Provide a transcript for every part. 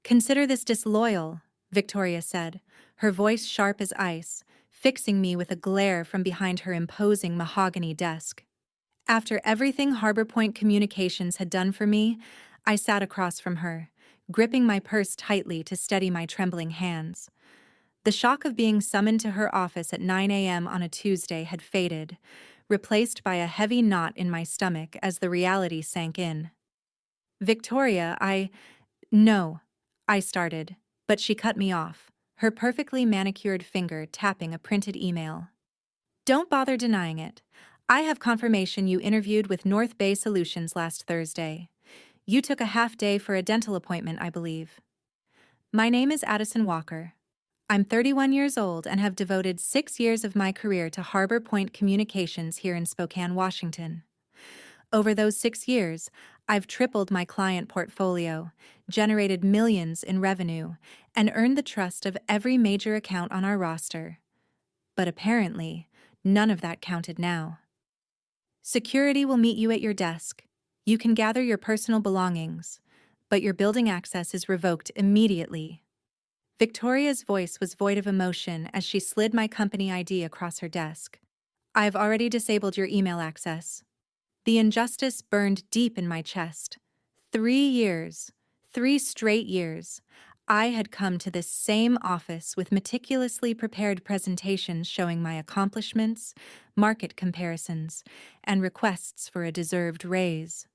Consider this disloyal, Victoria said, her voice sharp as ice, fixing me with a glare from behind her imposing mahogany desk. After everything Harbor Point Communications had done for me, I sat across from her, gripping my purse tightly to steady my trembling hands. The shock of being summoned to her office at 9 a.m. on a Tuesday had faded, replaced by a heavy knot in my stomach as the reality sank in. Victoria, No, I started, but she cut me off, her perfectly manicured finger tapping a printed email. Don't bother denying it. I have confirmation you interviewed with North Bay Solutions last Thursday. You took a half day for a dental appointment, I believe. My name is Addison Walker. I'm 31 years old and have devoted 6 years of my career to Harbor Point Communications here in Spokane, Washington. Over those 6 years, I've tripled my client portfolio, generated millions in revenue, and earned the trust of every major account on our roster. But apparently, none of that counted now. Security will meet you at your desk. You can gather your personal belongings, but your building access is revoked immediately. Victoria's voice was void of emotion as she slid my company ID across her desk. I've already disabled your email access. The injustice burned deep in my chest. 3 years, 3 straight years, I had come to this same office with meticulously prepared presentations showing my accomplishments, market comparisons, and requests for a deserved raise.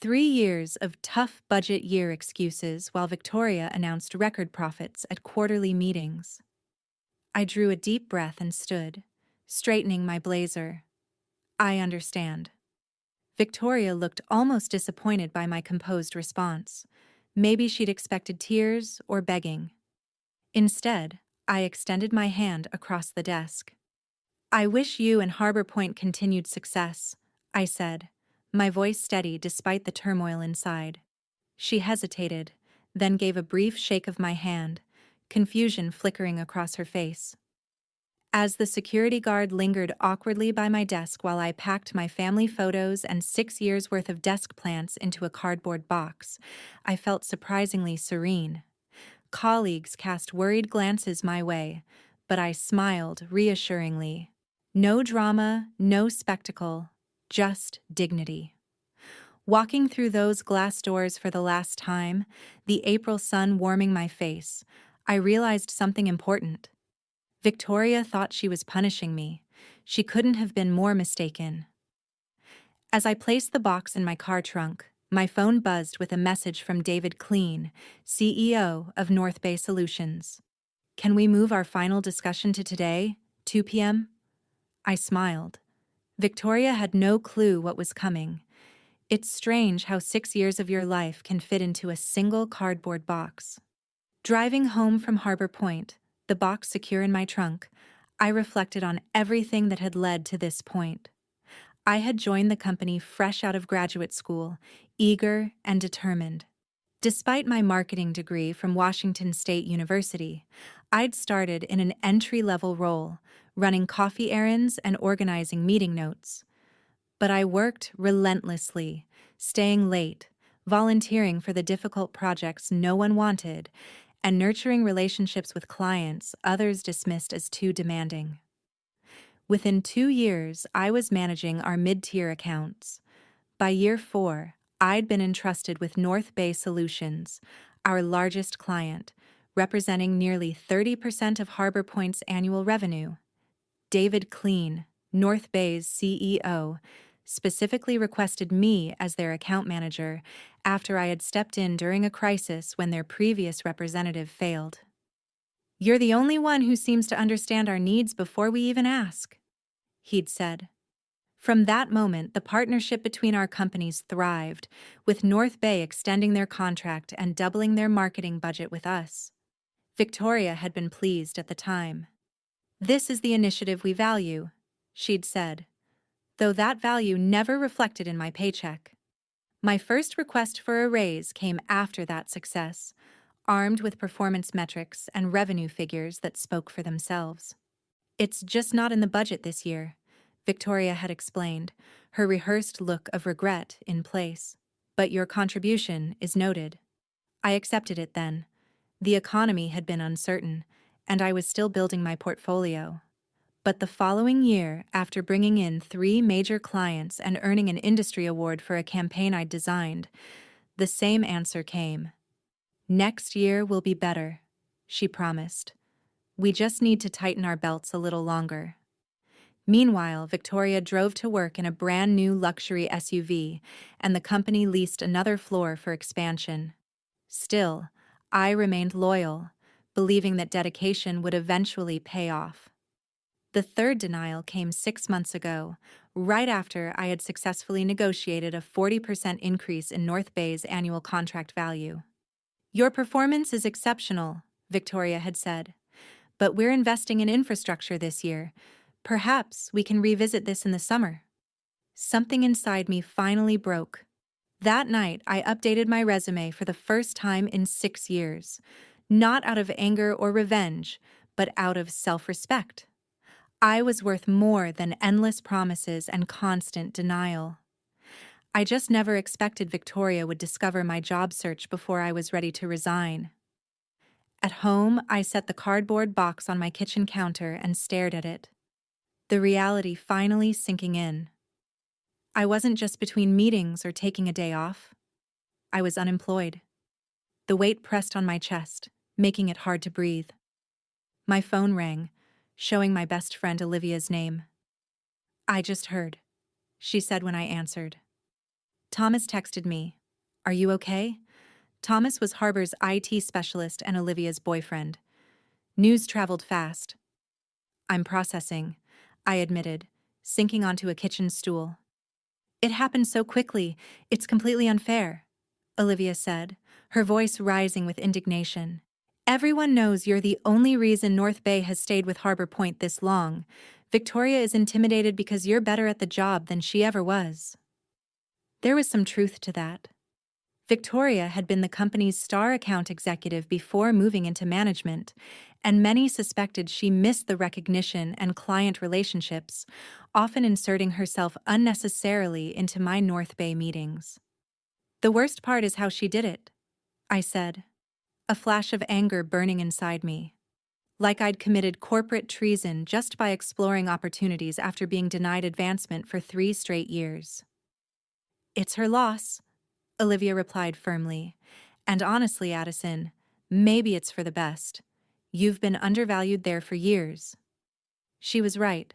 3 years of tough budget year excuses while Victoria announced record profits at quarterly meetings. I drew a deep breath and stood, straightening my blazer. I understand. Victoria looked almost disappointed by my composed response. Maybe she'd expected tears or begging. Instead, I extended my hand across the desk. I wish you and Harbor Point continued success, I said, my voice steady despite the turmoil inside. She hesitated, then gave a brief shake of my hand, confusion flickering across her face. As the security guard lingered awkwardly by my desk while I packed my family photos and 6 years' worth of desk plants into a cardboard box, I felt surprisingly serene. Colleagues cast worried glances my way, but I smiled reassuringly. No drama, no spectacle, just dignity. Walking through those glass doors for the last time, the April sun warming my face, I realized something important. Victoria thought she was punishing me. She couldn't have been more mistaken. As I placed the box in my car trunk, my phone buzzed with a message from David Kleen, CEO of North Bay Solutions. Can we move our final discussion to today, 2 p.m.? I smiled. Victoria had no clue what was coming. It's strange how 6 years of your life can fit into a single cardboard box. Driving home from Harbor Point, the box secure in my trunk, I reflected on everything that had led to this point. I had joined the company fresh out of graduate school, eager and determined. Despite my marketing degree from Washington State University, I'd started in an entry-level role, running coffee errands and organizing meeting notes. But I worked relentlessly, staying late, volunteering for the difficult projects no one wanted, and nurturing relationships with clients others dismissed as too demanding. Within 2 years, I was managing our mid-tier accounts. By year 4, I'd been entrusted with North Bay Solutions, our largest client, representing nearly 30% of Harbor Point's annual revenue. David Kleen, North Bay's CEO, specifically requested me as their account manager after I had stepped in during a crisis when their previous representative failed. "You're the only one who seems to understand our needs before we even ask," he'd said. From that moment, the partnership between our companies thrived, with North Bay extending their contract and doubling their marketing budget with us. Victoria had been pleased at the time. "This is the initiative we value," she'd said, though that value never reflected in my paycheck. My first request for a raise came after that success, armed with performance metrics and revenue figures that spoke for themselves. "It's just not in the budget this year," Victoria had explained, her rehearsed look of regret in place. "But your contribution is noted." I accepted it then, The economy had been uncertain, and I was still building my portfolio. But the following year, after bringing in 3 major clients and earning an industry award for a campaign I'd designed, the same answer came. "Next year will be better," she promised. "We just need to tighten our belts a little longer." Meanwhile, Victoria drove to work in a brand new luxury SUV, and the company leased another floor for expansion. Still, I remained loyal, believing that dedication would eventually pay off. The third denial came 6 months ago, right after I had successfully negotiated a 40% increase in North Bay's annual contract value. "Your performance is exceptional," Victoria had said, "but we're investing in infrastructure this year. Perhaps we can revisit this in the summer." Something inside me finally broke. That night, I updated my resume for the first time in 6 years, not out of anger or revenge, but out of self-respect. I was worth more than endless promises and constant denial. I just never expected Victoria would discover my job search before I was ready to resign. At home, I set the cardboard box on my kitchen counter and stared at it, the reality finally sinking in. I wasn't just between meetings or taking a day off. I was unemployed. The weight pressed on my chest, making it hard to breathe. My phone rang, showing my best friend Olivia's name. "I just heard," she said when I answered. "Thomas texted me. Are you okay?" Thomas was Harbor's IT specialist and Olivia's boyfriend. News traveled fast. "I'm processing," I admitted, sinking onto a kitchen stool. "It happened so quickly, it's completely unfair," Olivia said, her voice rising with indignation. "Everyone knows you're the only reason North Bay has stayed with Harbor Point this long. Victoria is intimidated because you're better at the job than she ever was." There was some truth to that. Victoria had been the company's star account executive before moving into management, and many suspected she missed the recognition and client relationships, often inserting herself unnecessarily into my North Bay meetings. "The worst part is how she did it," I said, a flash of anger burning inside me. Like I'd committed corporate treason just by exploring opportunities after being denied advancement for 3 straight years. "It's her loss," Olivia replied firmly. "And honestly, Addison, maybe it's for the best. You've been undervalued there for years." She was right.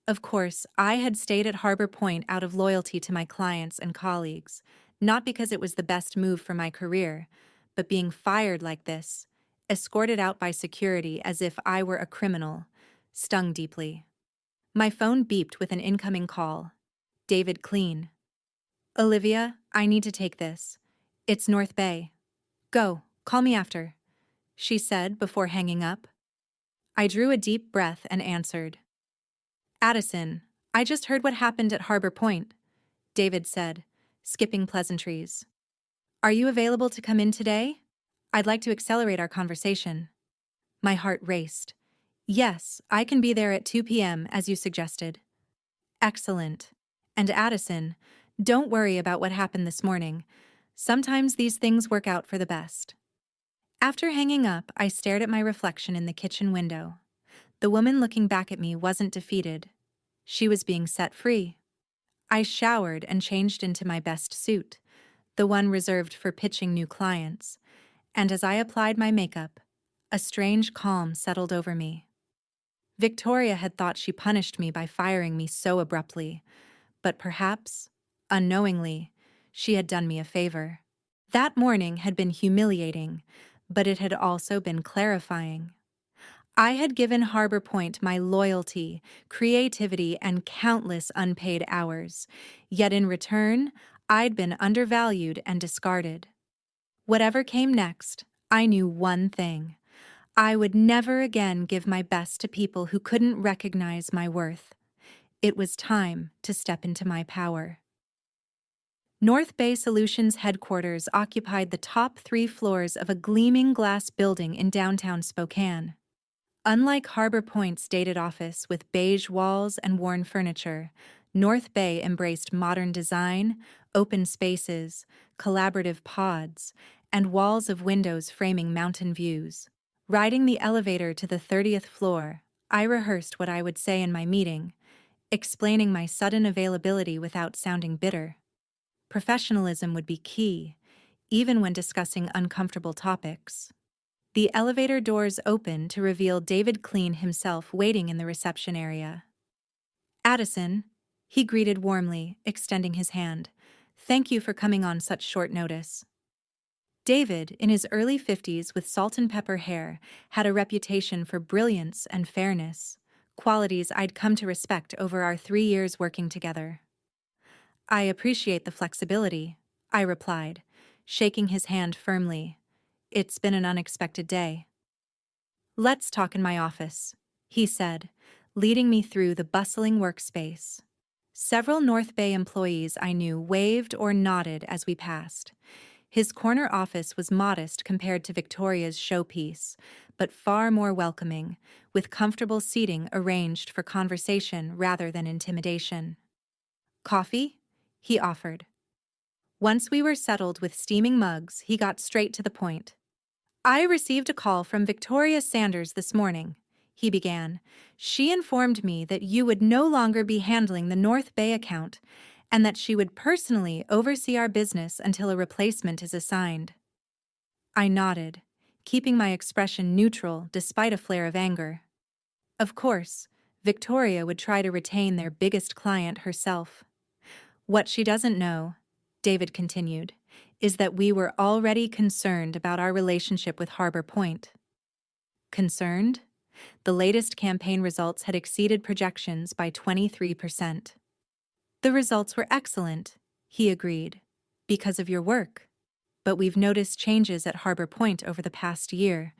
Of course, I had stayed at Harbor Point out of loyalty to my clients and colleagues, not because it was the best move for my career, but being fired like this, escorted out by security as if I were a criminal, stung deeply. My phone beeped with an incoming call. David Clean. "Olivia, I need to take this. It's North Bay. Go, call me after," she said before hanging up. I drew a deep breath and answered. "Addison, I just heard what happened at Harbor Point," David said, skipping pleasantries. "Are you available to come in today? I'd like to accelerate our conversation." My heart raced. "Yes, I can be there at 2 p.m. as you suggested." "Excellent. And Addison, don't worry about what happened this morning. Sometimes these things work out for the best." After hanging up, I stared at my reflection in the kitchen window. The woman looking back at me wasn't defeated. She was being set free. I showered and changed into my best suit, the one reserved for pitching new clients, and as I applied my makeup, a strange calm settled over me. Victoria had thought she punished me by firing me so abruptly, but perhaps, unknowingly, she had done me a favor. That morning had been humiliating, but it had also been clarifying. I had given Harbor Point my loyalty, creativity, and countless unpaid hours, yet in return, I'd been undervalued and discarded. Whatever came next, I knew one thing. I would never again give my best to people who couldn't recognize my worth. It was time to step into my power. North Bay Solutions headquarters occupied the top 3 floors of a gleaming glass building in downtown Spokane. Unlike Harbor Point's dated office with beige walls and worn furniture, North Bay embraced modern design, open spaces, collaborative pods, and walls of windows framing mountain views. Riding the elevator to the 30th floor, I rehearsed what I would say in my meeting, explaining my sudden availability without sounding bitter. Professionalism would be key, even when discussing uncomfortable topics. The elevator doors opened to reveal David Clean himself waiting in the reception area. "Addison," he greeted warmly, extending his hand. "Thank you for coming on such short notice." David, in his early 50s with salt and pepper hair, had a reputation for brilliance and fairness, qualities I'd come to respect over our 3 years working together. "I appreciate the flexibility," I replied, shaking his hand firmly. "It's been an unexpected day." "Let's talk in my office," he said, leading me through the bustling workspace. Several North Bay employees I knew waved or nodded as we passed. His corner office was modest compared to Victoria's showpiece, but far more welcoming, with comfortable seating arranged for conversation rather than intimidation. "Coffee?" he offered. Once we were settled with steaming mugs, he got straight to the point. "I received a call from Victoria Sanders this morning," he began. "She informed me that you would no longer be handling the North Bay account and that she would personally oversee our business until a replacement is assigned." I nodded, keeping my expression neutral despite a flare of anger. Of course, Victoria would try to retain their biggest client herself. "What she doesn't know," David continued, "is that we were already concerned about our relationship with Harbor Point." Concerned? The latest campaign results had exceeded projections by 23%. "The results were excellent," he agreed, "because of your work. But we've noticed changes at Harbor Point over the past year.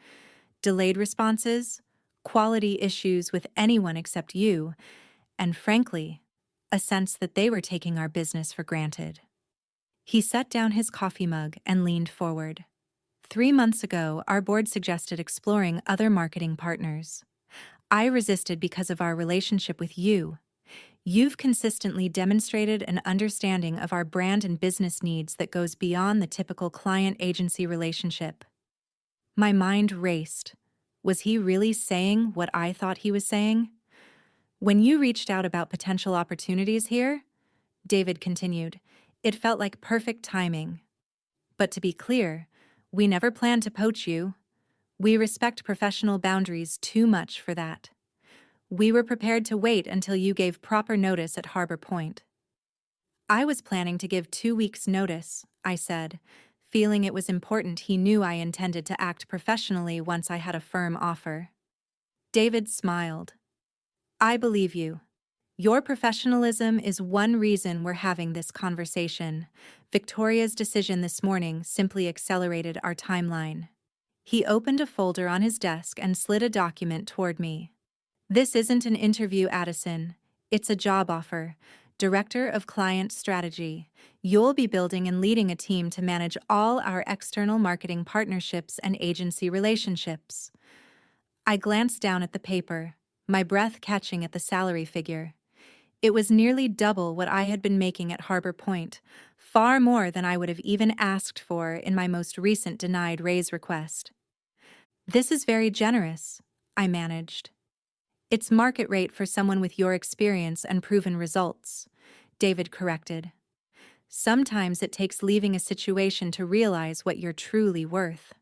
Delayed responses, quality issues with anyone except you, and frankly, a sense that they were taking our business for granted." He set down his coffee mug and leaned forward. "3 months ago, our board suggested exploring other marketing partners. I resisted because of our relationship with you. You've consistently demonstrated an understanding of our brand and business needs that goes beyond the typical client-agency relationship." My mind raced. Was he really saying what I thought he was saying? "When you reached out about potential opportunities here," David continued, "it felt like perfect timing. But to be clear, we never planned to poach you. We respect professional boundaries too much for that. We were prepared to wait until you gave proper notice at Harbor Point." "I was planning to give 2 weeks' notice," I said, feeling it was important he knew I intended to act professionally once I had a firm offer. David smiled. "I believe you. Your professionalism is one reason we're having this conversation. Victoria's decision this morning simply accelerated our timeline." He opened a folder on his desk and slid a document toward me. "This isn't an interview, Addison. It's a job offer. Director of Client Strategy. You'll be building and leading a team to manage all our external marketing partnerships and agency relationships." I glanced down at the paper, my breath catching at the salary figure. It was nearly double what I had been making at Harbor Point, far more than I would have even asked for in my most recent denied raise request. "This is very generous," I managed. "It's market rate for someone with your experience and proven results," David corrected. "Sometimes it takes leaving a situation to realize what you're truly worth."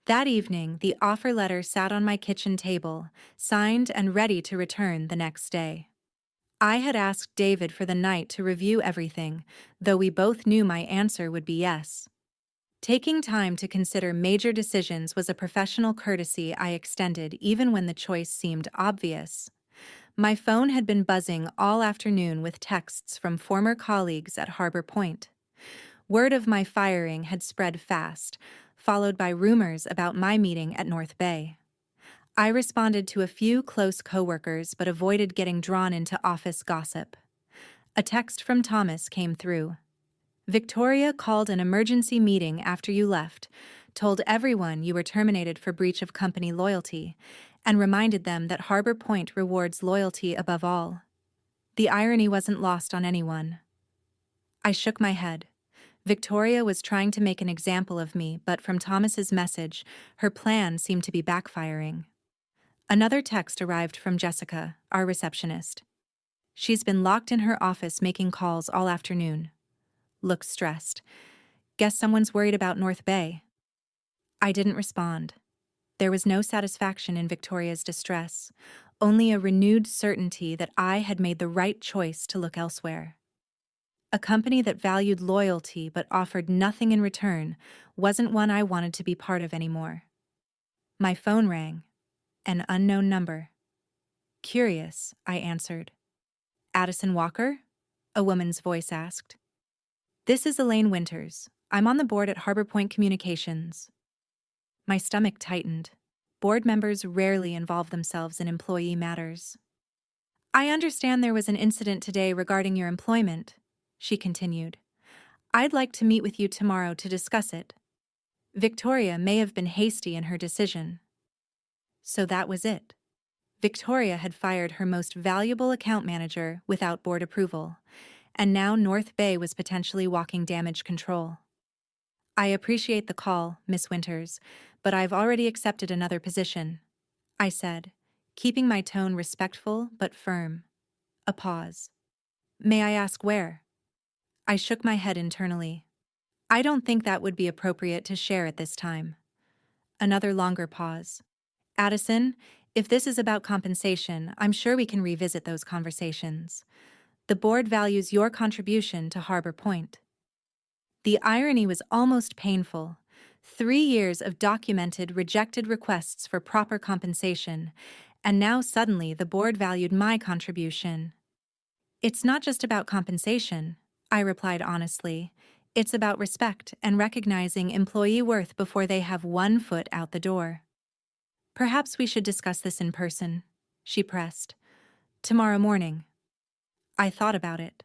That evening, the offer letter sat on my kitchen table, signed and ready to return the next day. I had asked David for the night to review everything, though we both knew my answer would be yes. Taking time to consider major decisions was a professional courtesy I extended even when the choice seemed obvious. My phone had been buzzing all afternoon with texts from former colleagues at Harbor Point. Word of my firing had spread fast, followed by rumors about my meeting at North Bay. I responded to a few close coworkers but avoided getting drawn into office gossip. A text from Thomas came through. "Victoria called an emergency meeting after you left, told everyone you were terminated for breach of company loyalty, and reminded them that Harbor Point rewards loyalty above all." The irony wasn't lost on anyone. I shook my head. Victoria was trying to make an example of me, but from Thomas's message, her plan seemed to be backfiring. Another text arrived from Jessica, our receptionist. She's been locked in her office making calls all afternoon. Looks stressed. Guess someone's worried about North Bay. I didn't respond. There was no satisfaction in Victoria's distress, only a renewed certainty that I had made the right choice to look elsewhere. A company that valued loyalty but offered nothing in return wasn't one I wanted to be part of anymore. My phone rang. An unknown number. Curious, I answered. Addison Walker? A woman's voice asked. This is Elaine Winters. I'm on the board at Harbor Point Communications. My stomach tightened. Board members rarely involve themselves in employee matters. I understand there was an incident today regarding your employment, she continued. I'd like to meet with you tomorrow to discuss it. Victoria may have been hasty in her decision. So that was it. Victoria had fired her most valuable account manager without board approval, and now North Bay was potentially walking damage control. I appreciate the call, Miss Winters, but I've already accepted another position, I said, keeping my tone respectful but firm. A pause. May I ask where? I shook my head internally. I don't think that would be appropriate to share at this time. Another longer pause. Addison, if this is about compensation, I'm sure we can revisit those conversations. The board values your contribution to Harbor Point. The irony was almost painful. 3 years of documented, rejected requests for proper compensation, and now suddenly the board valued my contribution. It's not just about compensation, I replied honestly. It's about respect and recognizing employee worth before they have one foot out the door. Perhaps we should discuss this in person, she pressed. Tomorrow morning. I thought about it.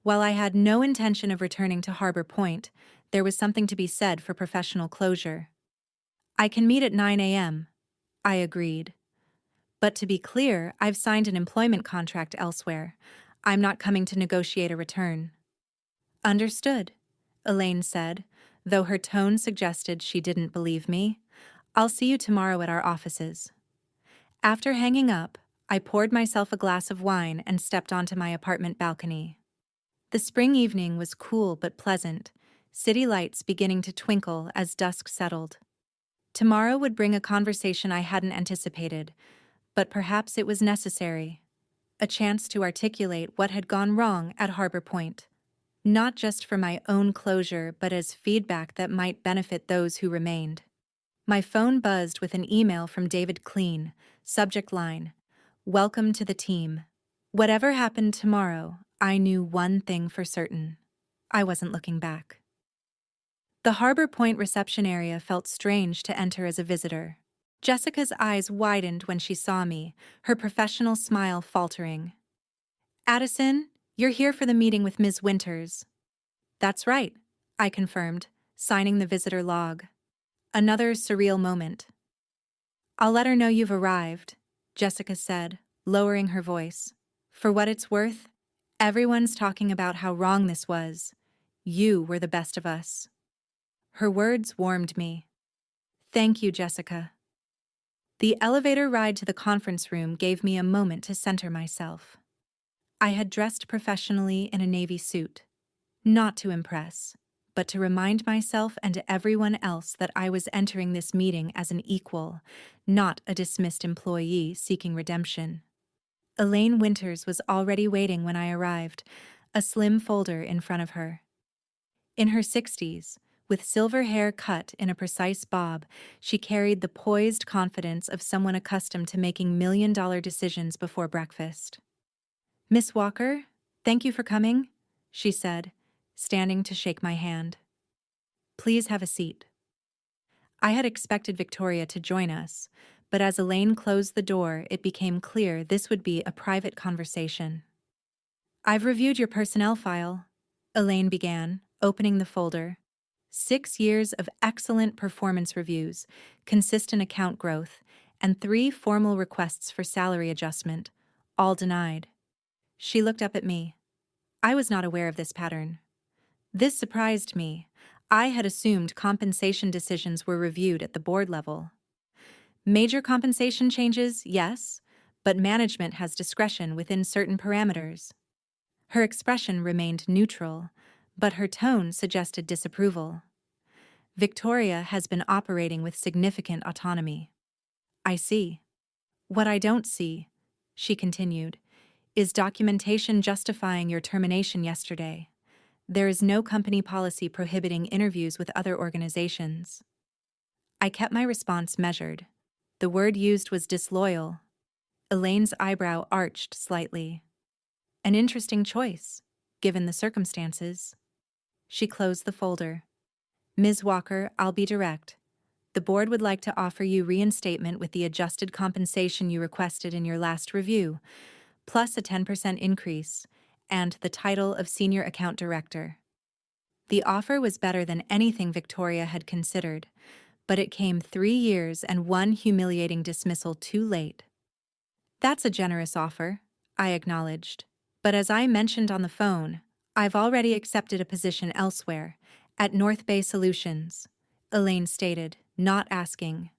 While I had no intention of returning to Harbor Point, there was something to be said for professional closure. I can meet at 9 a.m., I agreed. But to be clear, I've signed an employment contract elsewhere. I'm not coming to negotiate a return. Understood, Elaine said, though her tone suggested she didn't believe me. I'll see you tomorrow at our offices. After hanging up, I poured myself a glass of wine and stepped onto my apartment balcony. The spring evening was cool but pleasant, city lights beginning to twinkle as dusk settled. Tomorrow would bring a conversation I hadn't anticipated, but perhaps it was necessary. A chance to articulate what had gone wrong at Harbor Point, not just for my own closure but as feedback that might benefit those who remained. My phone buzzed with an email from David Clean, subject line, "Welcome to the team." Whatever happened tomorrow, I knew one thing for certain. I wasn't looking back. The Harbor Point reception area felt strange to enter as a visitor. Jessica's eyes widened when she saw me, her professional smile faltering. Addison, you're here for the meeting with Ms. Winters. That's right, I confirmed, signing the visitor log. Another surreal moment. I'll let her know you've arrived, Jessica said, lowering her voice. For what it's worth, everyone's talking about how wrong this was. You were the best of us. Her words warmed me. Thank you, Jessica. The elevator ride to the conference room gave me a moment to center myself. I had dressed professionally in a navy suit, not to impress, but to remind myself and everyone else that I was entering this meeting as an equal, not a dismissed employee seeking redemption. Elaine Winters was already waiting when I arrived, a slim folder in front of her. In her 60s, with silver hair cut in a precise bob, she carried the poised confidence of someone accustomed to making million-dollar decisions before breakfast. Miss Walker, thank you for coming, she said, standing to shake my hand. Please have a seat. I had expected Victoria to join us, but as Elaine closed the door, it became clear this would be a private conversation. I've reviewed your personnel file, Elaine began, opening the folder. 6 years of excellent performance reviews, consistent account growth, and 3 formal requests for salary adjustment, all denied. She looked up at me. I was not aware of this pattern. This surprised me. I had assumed compensation decisions were reviewed at the board level. Major compensation changes, yes, but management has discretion within certain parameters. Her expression remained neutral, but her tone suggested disapproval. Victoria has been operating with significant autonomy. I see. What I don't see, she continued, is documentation justifying your termination yesterday. There is no company policy prohibiting interviews with other organizations. I kept my response measured. The word used was disloyal. Elaine's eyebrow arched slightly. An interesting choice, given the circumstances. She closed the folder. Ms. Walker, I'll be direct. The board would like to offer you reinstatement with the adjusted compensation you requested in your last review, plus a 10% increase, and the title of Senior Account Director. The offer was better than anything Victoria had considered, but it came 3 years and one humiliating dismissal too late. That's a generous offer, I acknowledged. But as I mentioned on the phone, I've already accepted a position elsewhere, at North Bay Solutions, Elaine stated, not asking.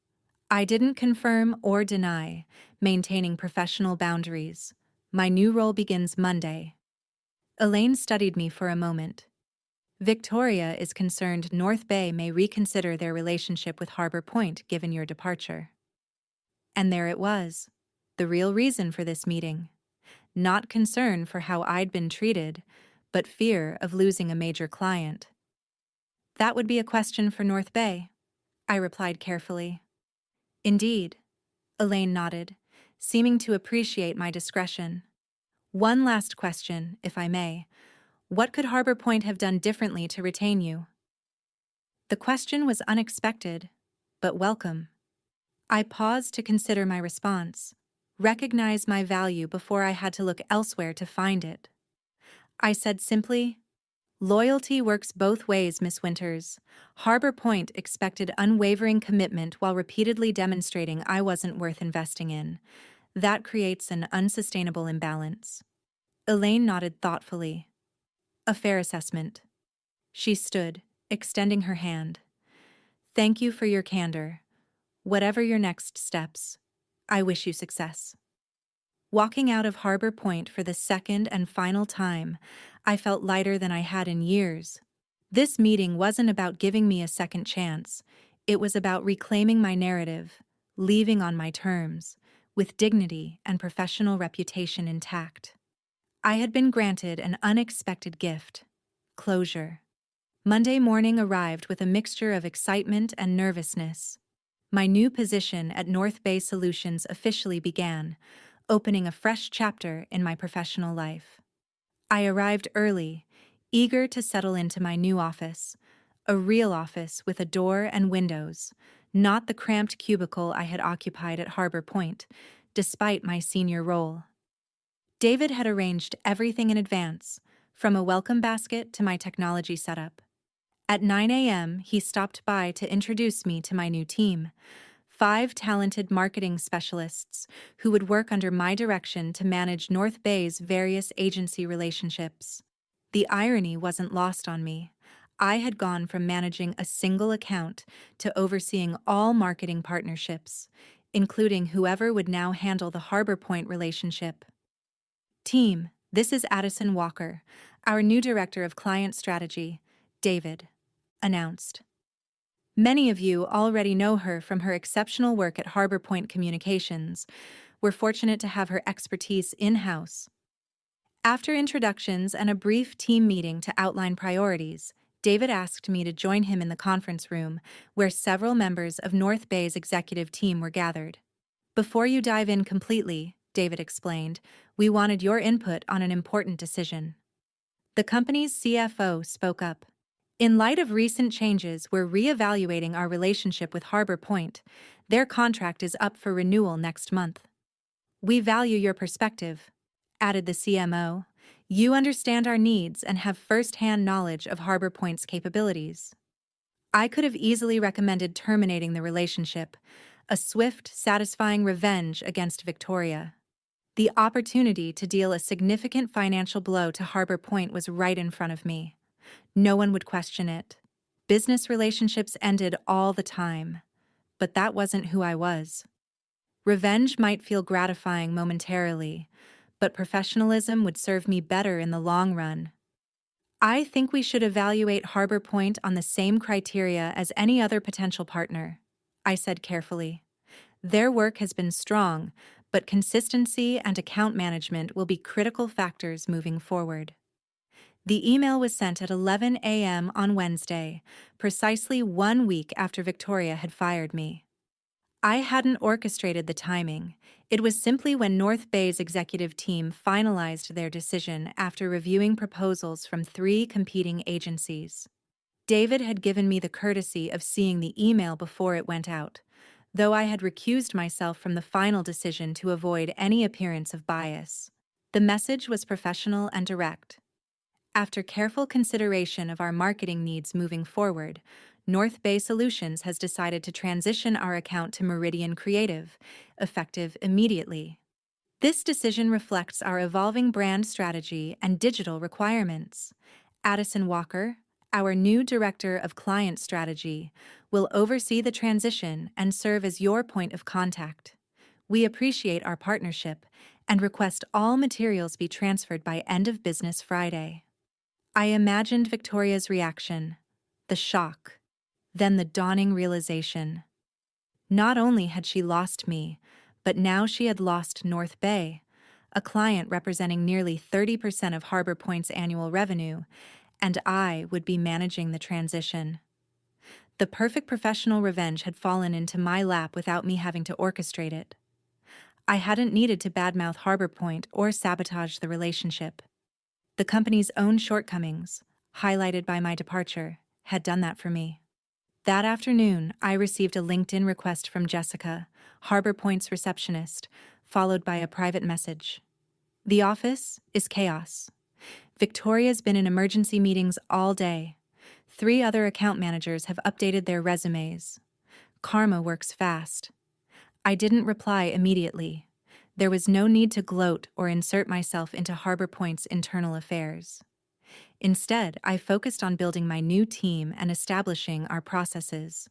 I didn't confirm or deny, maintaining professional boundaries. My new role begins Monday. Elaine studied me for a moment. Victoria is concerned North Bay may reconsider their relationship with Harbor Point given your departure. And there it was, the real reason for this meeting. Not concern for how I'd been treated, but fear of losing a major client. That would be a question for North Bay, I replied carefully. Indeed, Elaine nodded, seeming to appreciate my discretion. One last question, if I may. What could Harbor Point have done differently to retain you? The question was unexpected, but welcome. I paused to consider my response, recognize my value before I had to look elsewhere to find it. I said simply, loyalty works both ways, Miss Winters. Harbor Point expected unwavering commitment while repeatedly demonstrating I wasn't worth investing in. That creates an unsustainable imbalance. Elaine nodded thoughtfully. A fair assessment. She stood, extending her hand. Thank you for your candor. Whatever your next steps, I wish you success. Walking out of Harbor Point for the second and final time, I felt lighter than I had in years. This meeting wasn't about giving me a second chance. It was about reclaiming my narrative, leaving on my terms, with dignity and professional reputation intact. I had been granted an unexpected gift: closure. Monday morning arrived with a mixture of excitement and nervousness. My new position at North Bay Solutions officially began, opening a fresh chapter in my professional life. I arrived early, eager to settle into my new office, a real office with a door and windows, not the cramped cubicle I had occupied at Harbor Point, despite my senior role. David had arranged everything in advance, from a welcome basket to my technology setup. At 9 a.m., he stopped by to introduce me to my new team, 5 talented marketing specialists who would work under my direction to manage North Bay's various agency relationships. The irony wasn't lost on me. I had gone from managing a single account to overseeing all marketing partnerships, including whoever would now handle the Harbor Point relationship. Team, this is Addison Walker, our new Director of Client Strategy, David announced. Many of you already know her from her exceptional work at Harbor Point Communications. We're fortunate to have her expertise in-house. After introductions and a brief team meeting to outline priorities, David asked me to join him in the conference room, where several members of North Bay's executive team were gathered. Before you dive in completely, David explained, we wanted your input on an important decision. The company's CFO spoke up. In light of recent changes, we're reevaluating our relationship with Harbor Point. Their contract is up for renewal next month. We value your perspective, added the CMO. You understand our needs and have first-hand knowledge of Harbor Point's capabilities. I could have easily recommended terminating the relationship, a swift, satisfying revenge against Victoria. The opportunity to deal a significant financial blow to Harbor Point was right in front of me. No one would question it. Business relationships ended all the time, but that wasn't who I was. Revenge might feel gratifying momentarily, but professionalism would serve me better in the long run. I think we should evaluate Harbor Point on the same criteria as any other potential partner, I said carefully. Their work has been strong, but consistency and account management will be critical factors moving forward. The email was sent at 11 a.m. on Wednesday, precisely 1 week after Victoria had fired me. I hadn't orchestrated the timing. It was simply when North Bay's executive team finalized their decision after reviewing proposals from 3 competing agencies. David had given me the courtesy of seeing the email before it went out, though I had recused myself from the final decision to avoid any appearance of bias. The message was professional and direct. After careful consideration of our marketing needs moving forward, North Bay Solutions has decided to transition our account to Meridian Creative, effective immediately. This decision reflects our evolving brand strategy and digital requirements. Addison Walker, our new Director of Client Strategy, will oversee the transition and serve as your point of contact. We appreciate our partnership and request all materials be transferred by end of business Friday. I imagined Victoria's reaction, the shock, then the dawning realization. Not only had she lost me, but now she had lost North Bay, a client representing nearly 30% of Harbor Point's annual revenue, and I would be managing the transition. The perfect professional revenge had fallen into my lap without me having to orchestrate it. I hadn't needed to badmouth Harbor Point or sabotage the relationship. The company's own shortcomings, highlighted by my departure, had done that for me. That afternoon, I received a LinkedIn request from Jessica, Harbor Point's receptionist, followed by a private message. The office is chaos. Victoria's been in emergency meetings all day. 3 other account managers have updated their resumes. Karma works fast. I didn't reply immediately. There was no need to gloat or insert myself into Harbor Point's internal affairs. Instead, I focused on building my new team and establishing our processes.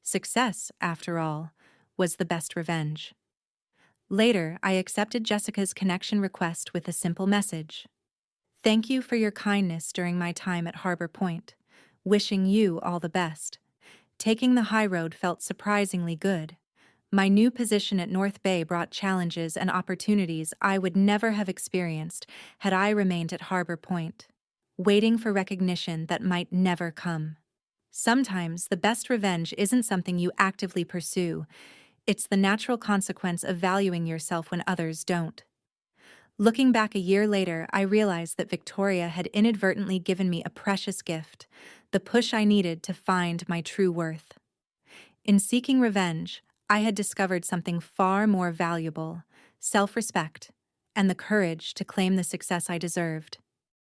Success, after all, was the best revenge. Later, I accepted Jessica's connection request with a simple message. Thank you for your kindness during my time at Harbor Point. Wishing you all the best. Taking the high road felt surprisingly good. My new position at North Bay brought challenges and opportunities I would never have experienced had I remained at Harbor Point, waiting for recognition that might never come. Sometimes the best revenge isn't something you actively pursue, it's the natural consequence of valuing yourself when others don't. Looking back a year later, I realized that Victoria had inadvertently given me a precious gift, the push I needed to find my true worth. In seeking revenge, I had discovered something far more valuable: self-respect and the courage to claim the success I deserved.